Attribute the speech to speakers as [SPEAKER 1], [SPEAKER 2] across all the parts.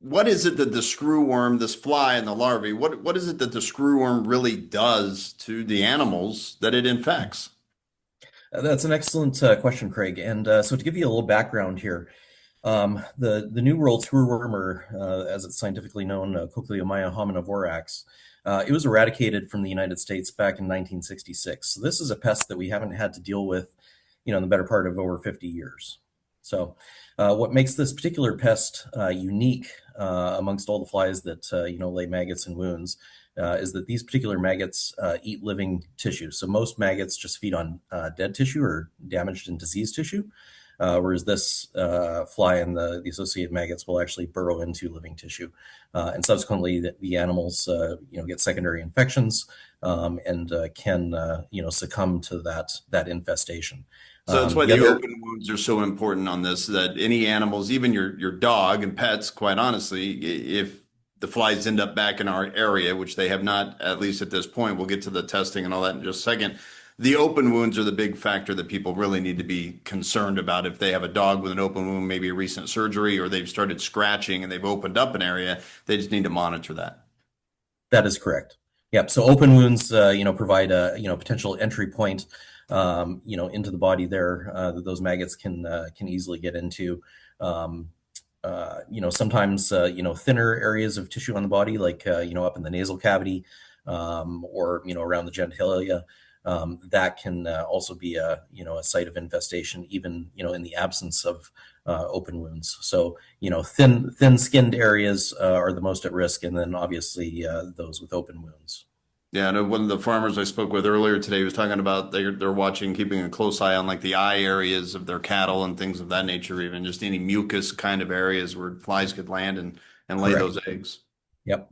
[SPEAKER 1] what is it that the screwworm, this fly and the larvae, what is it that the screwworm really does to the animals that it infects?
[SPEAKER 2] That's an excellent question, Craig. And so to give you a little background here, the New World screwworm, or as it's scientifically known, Cochleomya hominivorax, it was eradicated from the United States back in 1966. So this is a pest that we haven't had to deal with, in the better part of over 50 years. So what makes this particular pest unique amongst all the flies that lay maggots and wounds is that these particular maggots eat living tissue. So most maggots just feed on dead tissue or damaged and diseased tissue, whereas this fly and the associated maggots will actually burrow into living tissue, and subsequently the animals get secondary infections and can succumb to that infestation.
[SPEAKER 1] So that's why
[SPEAKER 2] The
[SPEAKER 1] the
[SPEAKER 2] other
[SPEAKER 1] open wounds are so important on this, that any animals, even your dog and pets, quite honestly, if the flies end up back in our area, which they have not, at least at this point, we'll get to the testing and all that in just a second. The open wounds are the big factor that people really need to be concerned about. If they have a dog with an open wound, maybe a recent surgery, or they've started scratching and they've opened up an area, they just need to monitor that.
[SPEAKER 2] That is correct. Yep. So open wounds, provide a potential entry point, into the body there that those maggots can easily get into. Um, Sometimes thinner areas of tissue on the body, like up in the nasal cavity, or around the genitalia, that can also be a site of infestation, even in the absence of open wounds. So thin-skinned areas are the most at risk, and then obviously those with open wounds.
[SPEAKER 1] Yeah, I know one of the farmers I spoke with earlier today was talking about they're watching, keeping a close eye on like the eye areas of their cattle and things of that nature, even just any mucus kind of areas where flies could land and lay
[SPEAKER 2] Correct.
[SPEAKER 1] those eggs.
[SPEAKER 2] Yep.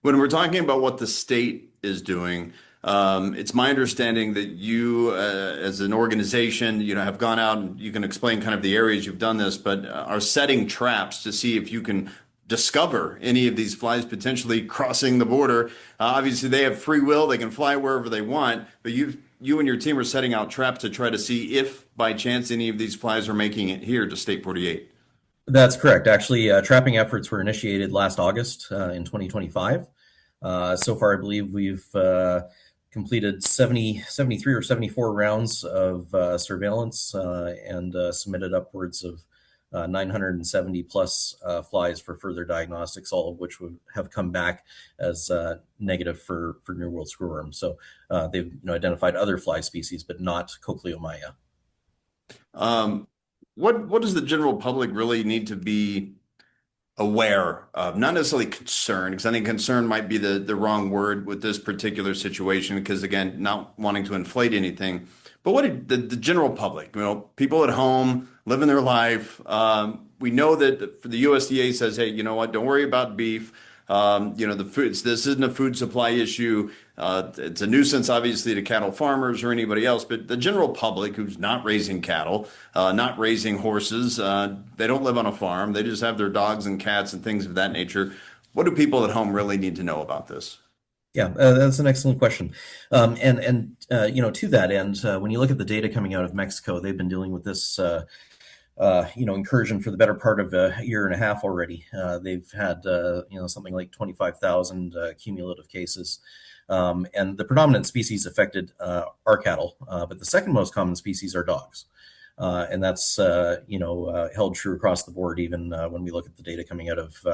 [SPEAKER 1] When we're talking about what the state is doing, it's my understanding that you, as an organization, have gone out and you can explain kind of the areas you've done this, but are setting traps to see if you can discover any of these flies potentially crossing the border. Obviously, they have free will; they can fly wherever they want. But you and your team are setting out traps to try to see if, by chance, any of these flies are making it here to State 48.
[SPEAKER 2] That's correct. Actually, trapping efforts were initiated last August in 2025. So far, I believe we've completed 73 or 74 rounds of surveillance and submitted upwards of 970 plus flies for further diagnostics, all of which would have come back as negative for New World screwworm. So they've identified other fly species, but not Cochleomya.
[SPEAKER 1] Um, what does the general public really need to be aware of? Not necessarily concerned, because I think concern might be the wrong word with this particular situation, because again, not wanting to inflate anything. But what did the general public, people at home living their life, we know that for the USDA says, hey, you know what, don't worry about beef. The foods, this isn't a food supply issue. It's a nuisance, obviously, to cattle farmers or anybody else, but the general public who's not raising cattle, not raising horses, they don't live on a farm. They just have their dogs and cats and things of that nature. What do people at home really need to know about this?
[SPEAKER 2] Yeah, that's an excellent question. To that end, when you look at the data coming out of Mexico, they've been dealing with this incursion for the better part of a year and a half already. They've had, something like 25,000 cumulative cases. And the predominant species affected are cattle, but the second most common species are dogs. And that's, held true across the board, even when we look at the data coming out of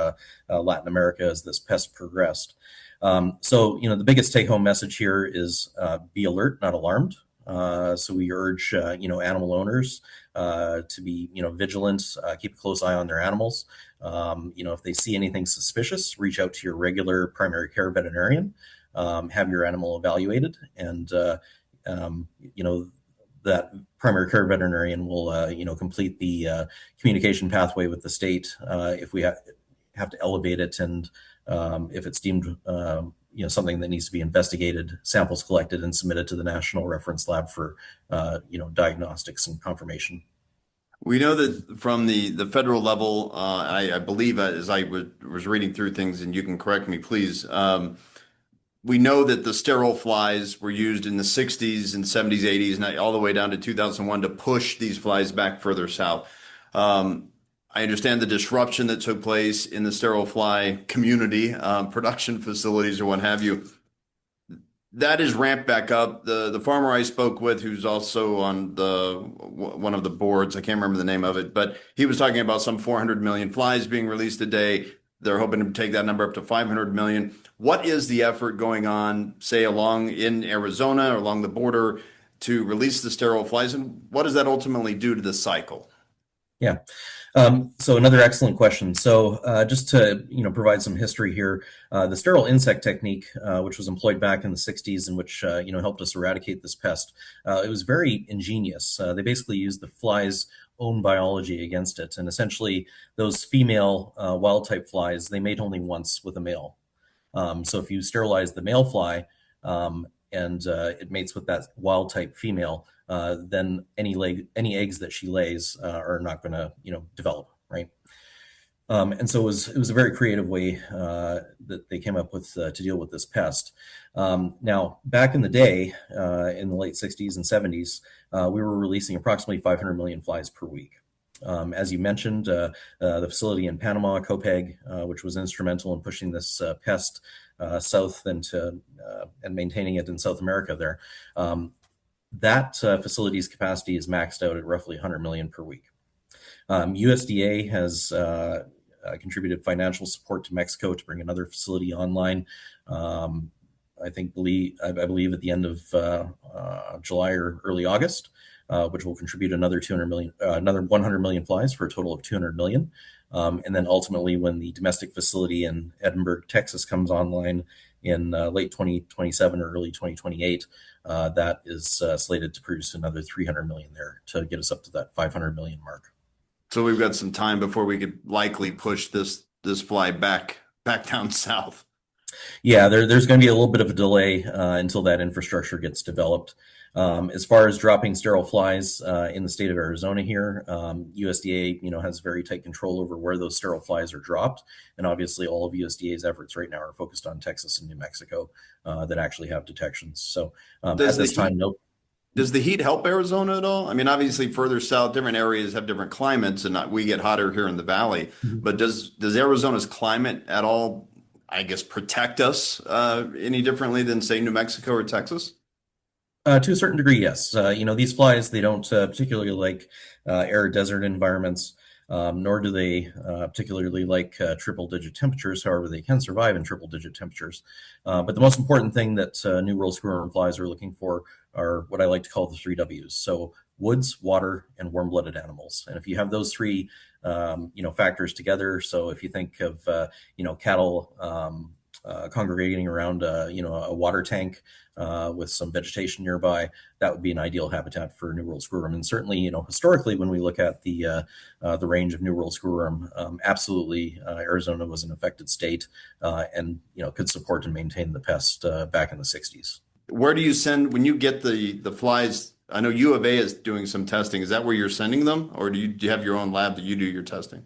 [SPEAKER 2] Latin America as this pest progressed. The biggest take-home message here is be alert, not alarmed. So we urge, animal owners to be, vigilant, keep a close eye on their animals. If they see anything suspicious, reach out to your regular primary care veterinarian, have your animal evaluated, and, that primary care veterinarian will, complete the communication pathway with the state if we have to elevate it, and if it's deemed something that needs to be investigated, samples collected and submitted to the National Reference Lab for diagnostics and confirmation.
[SPEAKER 1] We know that from the federal level, I believe, as I was reading through things, and you can correct me, please. We know that the sterile flies were used in the 60s and 70s, 80s, and all the way down to 2001 to push these flies back further south. I understand the disruption that took place in the sterile fly community, production facilities or what have you. That is ramped back up. The farmer I spoke with, who's also on one of the boards, I can't remember the name of it, but he was talking about some 400 million flies being released a day. They're hoping to take that number up to 500 million. What is the effort going on, say, along in Arizona or along the border to release the sterile flies, and what does that ultimately do to the cycle?
[SPEAKER 2] Yeah. So another excellent question. So just to provide some history here, the sterile insect technique, which was employed back in the 60s and which helped us eradicate this pest, it was very ingenious. They basically used the fly's own biology against it, and essentially those female wild type flies, they mate only once with a male. So if you sterilize the male fly and it mates with that wild type female, then any eggs that she lays are not going to develop, right? And so it was a very creative way that they came up with to deal with this pest. Now, back in the day, in the late 60s and 70s, we were releasing approximately 500 million flies per week. As you mentioned, the facility in Panama, Copeg, which was instrumental in pushing this pest south and maintaining it in South America there, that facility's capacity is maxed out at roughly 100 million per week. USDA has contributed financial support to Mexico to bring another facility online. I believe at the end of July or early August, which will contribute another 100 million flies for a total of 200 million. And then ultimately, when the domestic facility in Edinburgh, Texas comes online in late 2027 or early 2028, that is slated to produce another 300 million there to get us up to that 500 million mark.
[SPEAKER 1] So we've got some time before we could likely push this fly back down south.
[SPEAKER 2] Yeah, there's going to be a little bit of a delay until that infrastructure gets developed. As far as dropping sterile flies in the state of Arizona here, USDA has very tight control over where those sterile flies are dropped, and obviously all of USDA's efforts right now are focused on Texas and New Mexico that actually have detections. So at this time, no.
[SPEAKER 1] Does the heat help Arizona at all? I mean, obviously further south, different areas have different climates, and we get hotter here in the valley. But does Arizona's climate at all, I guess, protect us any differently than, say, New Mexico or Texas?
[SPEAKER 2] To a certain degree, yes. These flies, they don't particularly like arid desert environments, nor do they particularly like triple-digit temperatures. However, they can survive in triple-digit temperatures. But the most important thing that New World screwworm flies are looking for are what I like to call the 3 Ws. So woods, water, and warm-blooded animals. And if you have those three, factors together, so if you think of, cattle congregating around, a water tank with some vegetation nearby, that would be an ideal habitat for New World screwworm. And certainly, historically, when we look at the range of New World screwworm, absolutely, Arizona was an affected state, and could support and maintain the pest back in the 60s.
[SPEAKER 1] Where do you send when you get the flies? I know U of A is doing some testing. Is that where you're sending them, or do you have your own lab that you do your testing?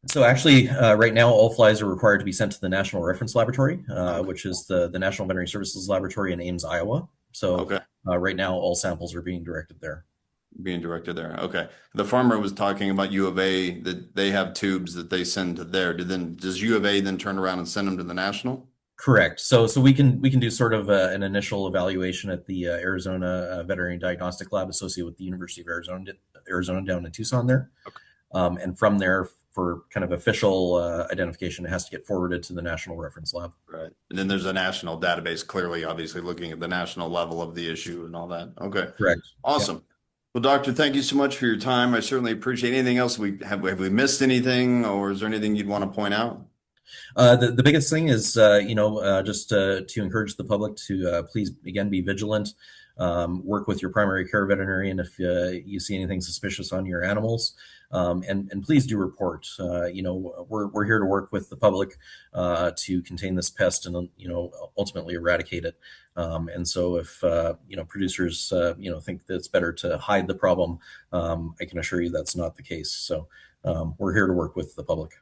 [SPEAKER 2] So actually, right now, all flies are required to be sent to the National Reference Laboratory,
[SPEAKER 1] Okay.
[SPEAKER 2] which is the National Veterinary Services Laboratory in Ames, Iowa. So
[SPEAKER 1] Okay.
[SPEAKER 2] right now, all samples are being directed there.
[SPEAKER 1] Being directed there. Okay. The farmer was talking about U of A that they have tubes that they send to there. Does U of A then turn around and send them to the national?
[SPEAKER 2] Correct. So we can do sort of an initial evaluation at the Arizona Veterinary Diagnostic Lab associated with the University of Arizona down in Tucson there. And from there, for kind of official identification, it has to get forwarded to the National Reference Lab.
[SPEAKER 1] Right. And then there's a national database, clearly, obviously looking at the national level of the issue and all that. Okay.
[SPEAKER 2] Correct. Yeah.
[SPEAKER 1] Awesome. Well, doctor, thank you so much for your time. I certainly appreciate anything else have we missed anything, or is there anything you'd want to point out?
[SPEAKER 2] The biggest thing is, just to encourage the public to please, again, be vigilant. Work with your primary care veterinarian if you see anything suspicious on your animals. And please do report. We're here to work with the public to contain this pest and, ultimately eradicate it. And so if, producers, think that it's better to hide the problem, I can assure you that's not the case. So we're here to work with the public.